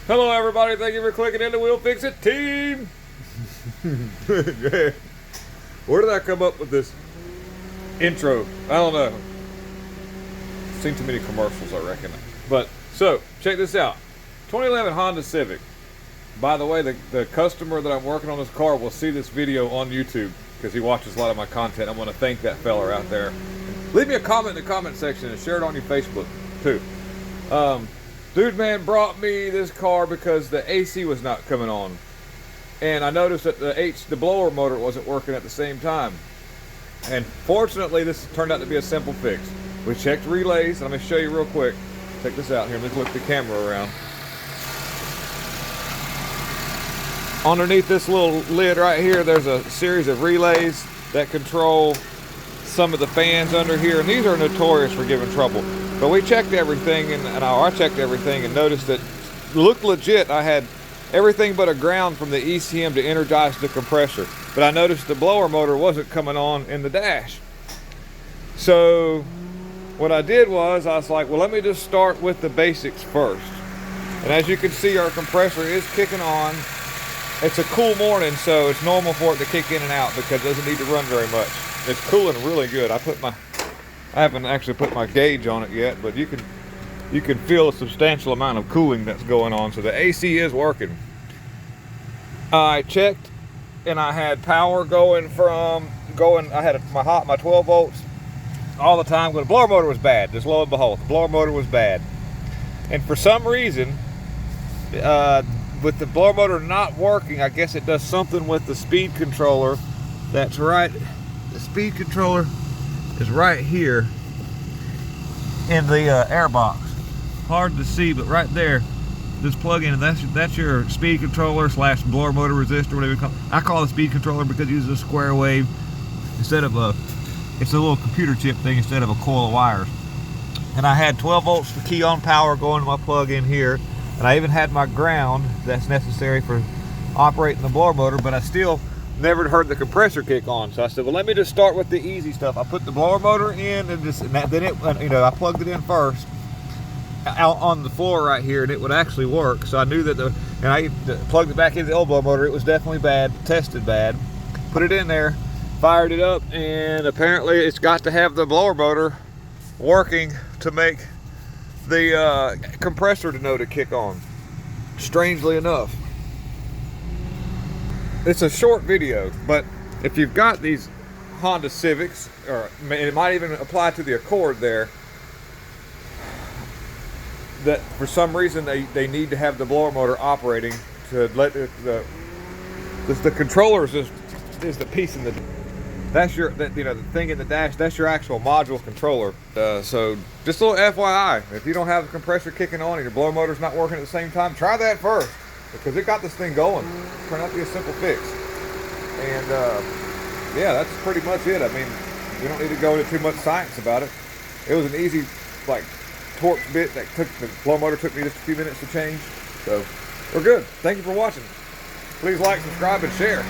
Hello everybody, thank you for clicking into We'll Fix It Team. Where did I come up with this intro? I don't know. Seen too many commercials, I reckon. But, so, check this out. 2011 Honda Civic. By the way, the customer that I'm working on this car will see this video on YouTube because he watches a lot of my content. I want to thank that fella out there. Leave me a comment in the comment section and share it on your Facebook, too. Dude man brought me this car because the AC was not coming on. And I noticed that the blower motor wasn't working at the same time. And fortunately, this turned out to be a simple fix. We checked relays, and I'm going to show you real quick. Check this out here. Let's look the camera around. Underneath this little lid right here, there's a series of relays that control some of the fans under here. And these are notorious for giving trouble. But we checked everything, and I checked everything and noticed that it looked legit. I had everything but a ground from the ECM to energize the compressor. But I noticed the blower motor wasn't coming on in the dash. So what I did was, I was like, well, let me just start with the basics first. And as you can see, our compressor is kicking on. It's a cool morning, so it's normal for it to kick in and out because it doesn't need to run very much. It's cooling really good. I haven't actually put my gauge on it yet, but you can feel a substantial amount of cooling that's going on. So the AC is working. I checked, and I had power I had my 12 volts all the time. But the blower motor was bad. Just lo and behold, the blower motor was bad. And for some reason, with the blower motor not working, I guess it does something with the speed controller. That's right. The speed controller is right here in the air box. Hard to see, but right there, just plug in, and that's your speed controller / blower motor resistor, whatever you call it. I call it a speed controller because it uses a square wave instead of it's a little computer chip thing instead of a coil of wires. And I had 12 volts for key on power going to my plug in here, and I even had my ground that's necessary for operating the blower motor, but I still never heard the compressor kick on. So I said, well, let me just start with the easy stuff. I put the blower motor in, and I plugged it in first out on the floor right here, and it would actually work. So I knew that and I plugged it back into the old blower motor. It was definitely bad, tested bad. Put it in there, fired it up, and apparently it's got to have the blower motor working to make the compressor to know to kick on. Strangely enough. It's a short video, but if you've got these Honda Civics, or it might even apply to the Accord there, that for some reason they need to have the blower motor operating to let the controller is the piece in the, that's the thing in the dash, that's your actual module controller. So just a little FYI, if you don't have the compressor kicking on and your blower motor's not working at the same time, try that first, because it got this thing going. It turned out to be a simple fix. And yeah, that's pretty much it. I mean, we don't need to go into too much science about it. It was an easy, like, torque bit that the blower motor took me just a few minutes to change. So we're good. Thank you for watching. Please like, subscribe, and share.